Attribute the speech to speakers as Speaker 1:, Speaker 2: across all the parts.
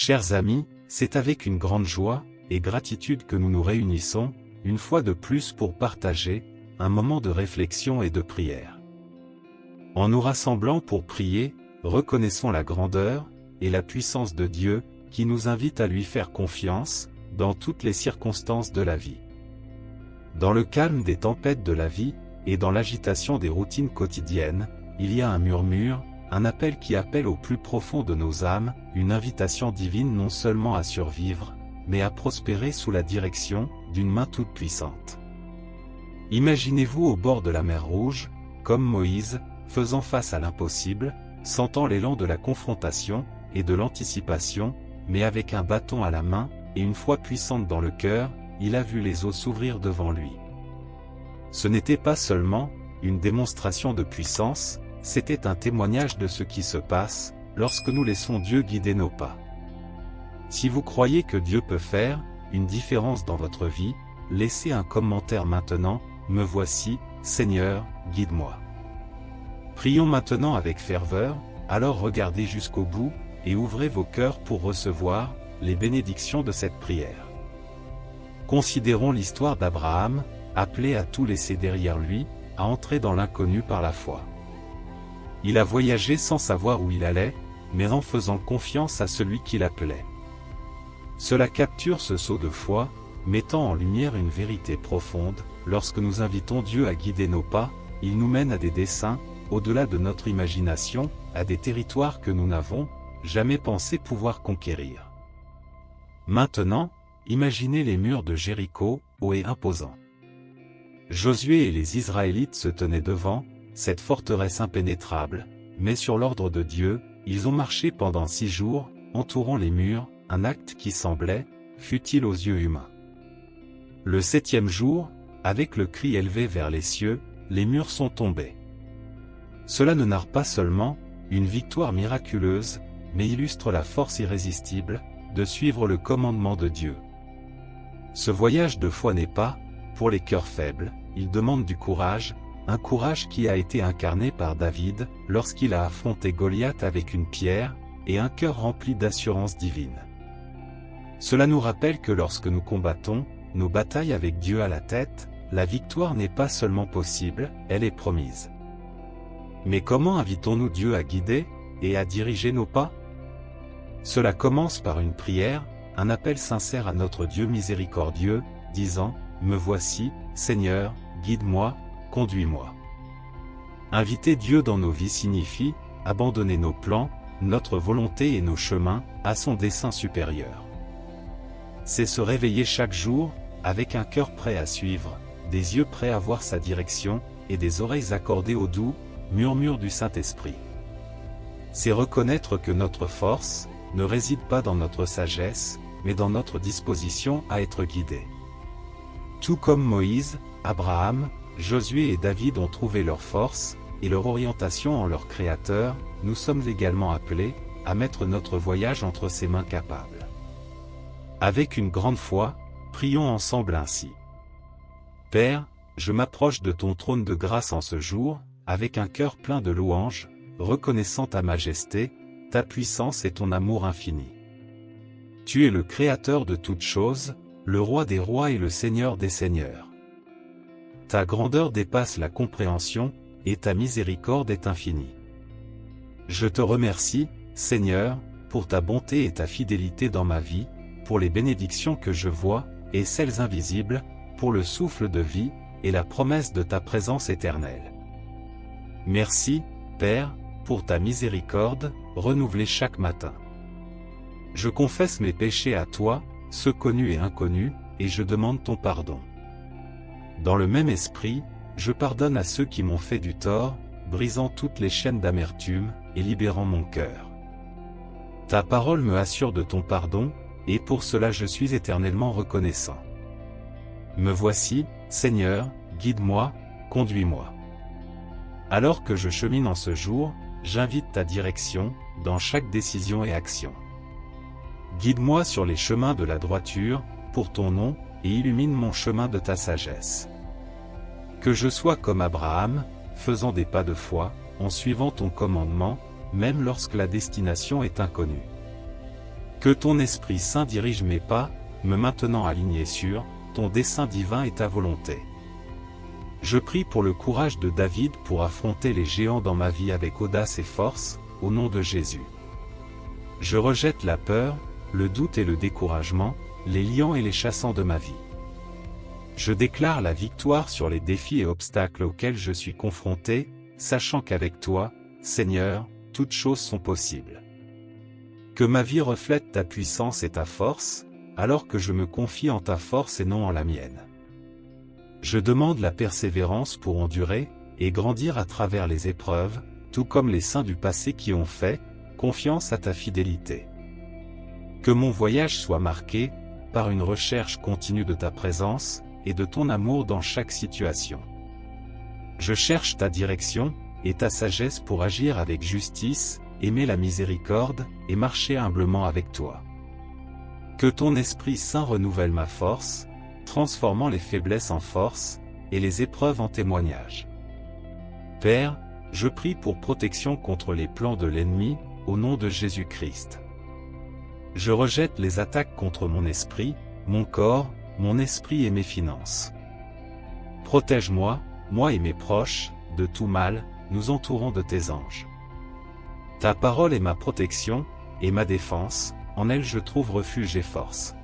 Speaker 1: Chers amis, c'est avec une grande joie et gratitude que nous nous réunissons, une fois de plus pour partager un moment de réflexion et de prière. En nous rassemblant pour prier, reconnaissons la grandeur et la puissance de Dieu qui nous invite à lui faire confiance dans toutes les circonstances de la vie. Dans le calme des tempêtes de la vie et dans l'agitation des routines quotidiennes, il y a un murmure, un appel qui appelle au plus profond de nos âmes, une invitation divine non seulement à survivre, mais à prospérer sous la direction d'une main toute puissante. Imaginez-vous au bord de la mer Rouge, comme Moïse, faisant face à l'impossible, sentant l'élan de la confrontation et de l'anticipation, mais avec un bâton à la main et une foi puissante dans le cœur, il a vu les eaux s'ouvrir devant lui. Ce n'était pas seulement une démonstration de puissance, c'était un témoignage de ce qui se passe lorsque nous laissons Dieu guider nos pas. Si vous croyez que Dieu peut faire une différence dans votre vie, laissez un commentaire maintenant, me voici, Seigneur, guide-moi. Prions maintenant avec ferveur, alors regardez jusqu'au bout, et ouvrez vos cœurs pour recevoir les bénédictions de cette prière. Considérons l'histoire d'Abraham, appelé à tout laisser derrière lui, à entrer dans l'inconnu par la foi. Il a voyagé sans savoir où il allait, mais en faisant confiance à celui qui l'appelait. Cela capture ce saut de foi, mettant en lumière une vérité profonde, lorsque nous invitons Dieu à guider nos pas, il nous mène à des desseins, au-delà de notre imagination, à des territoires que nous n'avons jamais pensé pouvoir conquérir. Maintenant, imaginez les murs de Jéricho, hauts et imposants. Josué et les Israélites se tenaient devant cette forteresse impénétrable, mais sur l'ordre de Dieu, ils ont marché pendant 6 jours, entourant les murs, un acte qui semblait futile aux yeux humains. Le 7e jour, avec le cri élevé vers les cieux, les murs sont tombés. Cela ne narre pas seulement une victoire miraculeuse, mais illustre la force irrésistible de suivre le commandement de Dieu. Ce voyage de foi n'est pas pour les cœurs faibles, il demande du courage, un courage qui a été incarné par David lorsqu'il a affronté Goliath avec une pierre et un cœur rempli d'assurance divine. Cela nous rappelle que lorsque nous combattons nos batailles avec Dieu à la tête, la victoire n'est pas seulement possible, elle est promise. Mais comment invitons-nous Dieu à guider et à diriger nos pas? Cela commence par une prière, un appel sincère à notre Dieu miséricordieux, disant « Me voici, Seigneur, guide-moi, conduis-moi ». Inviter Dieu dans nos vies signifie abandonner nos plans, notre volonté et nos chemins à son dessein supérieur. C'est se réveiller chaque jour, avec un cœur prêt à suivre, des yeux prêts à voir sa direction, et des oreilles accordées au doux murmure du Saint-Esprit. C'est reconnaître que notre force ne réside pas dans notre sagesse, mais dans notre disposition à être guidés. Tout comme Moïse, Abraham, Josué et David ont trouvé leur force et leur orientation en leur Créateur, nous sommes également appelés à mettre notre voyage entre ses mains capables. Avec une grande foi, prions ensemble ainsi. Père, je m'approche de ton trône de grâce en ce jour, avec un cœur plein de louanges, reconnaissant ta majesté, ta puissance et ton amour infini. Tu es le Créateur de toutes choses, le Roi des rois et le Seigneur des seigneurs. Ta grandeur dépasse la compréhension, et ta miséricorde est infinie. Je te remercie, Seigneur, pour ta bonté et ta fidélité dans ma vie, pour les bénédictions que je vois, et celles invisibles, pour le souffle de vie, et la promesse de ta présence éternelle. Merci, Père, pour ta miséricorde, renouvelée chaque matin. Je confesse mes péchés à toi, ceux connus et inconnus, et je demande ton pardon. Dans le même esprit, je pardonne à ceux qui m'ont fait du tort, brisant toutes les chaînes d'amertume, et libérant mon cœur. Ta parole me assure de ton pardon, et pour cela je suis éternellement reconnaissant. Me voici, Seigneur, guide-moi, conduis-moi. Alors que je chemine en ce jour, j'invite ta direction, dans chaque décision et action. Guide-moi sur les chemins de la droiture, pour ton nom, et illumine mon chemin de ta sagesse. Que je sois comme Abraham, faisant des pas de foi, en suivant ton commandement, même lorsque la destination est inconnue. Que ton Esprit Saint dirige mes pas, me maintenant aligné sur ton dessein divin et ta volonté. Je prie pour le courage de David pour affronter les géants dans ma vie avec audace et force, au nom de Jésus. Je rejette la peur, le doute et le découragement, les liants et les chassants de ma vie. Je déclare la victoire sur les défis et obstacles auxquels je suis confronté, sachant qu'avec toi, Seigneur, toutes choses sont possibles. Que ma vie reflète ta puissance et ta force, alors que je me confie en ta force et non en la mienne. Je demande la persévérance pour endurer et grandir à travers les épreuves, tout comme les saints du passé qui ont fait confiance à ta fidélité. Que mon voyage soit marqué par une recherche continue de ta présence et de ton amour dans chaque situation. Je cherche ta direction et ta sagesse pour agir avec justice, aimer la miséricorde et marcher humblement avec toi. Que ton Esprit Saint renouvelle ma force, transformant les faiblesses en force et les épreuves en témoignages. Père, je prie pour protection contre les plans de l'ennemi, au nom de Jésus-Christ. Je rejette les attaques contre mon esprit, mon corps, mon esprit et mes finances. Protège-moi, moi et mes proches, de tout mal, nous entourons de tes anges. Ta parole est ma protection, et ma défense, en elle je trouve refuge et force.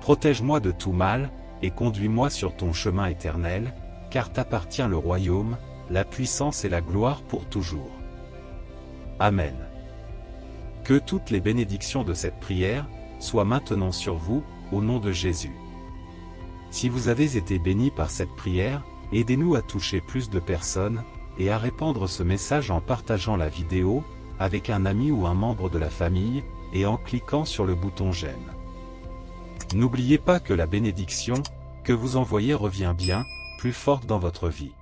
Speaker 1: Protège-moi de tout mal, et conduis-moi sur ton chemin éternel, car t'appartient le royaume, la puissance et la gloire pour toujours. Amen. Que toutes les bénédictions de cette prière soient maintenant sur vous, au nom de Jésus. Si vous avez été bénis par cette prière, aidez-nous à toucher plus de personnes, et à répandre ce message en partageant la vidéo, avec un ami ou un membre de la famille, et en cliquant sur le bouton j'aime. N'oubliez pas que la bénédiction que vous envoyez revient bien, plus forte dans votre vie.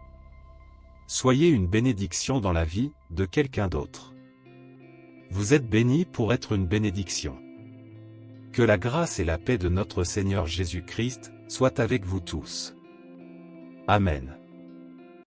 Speaker 1: Soyez une bénédiction dans la vie de quelqu'un d'autre. Vous êtes bénis pour être une bénédiction. Que la grâce et la paix de notre Seigneur Jésus-Christ soient avec vous tous. Amen.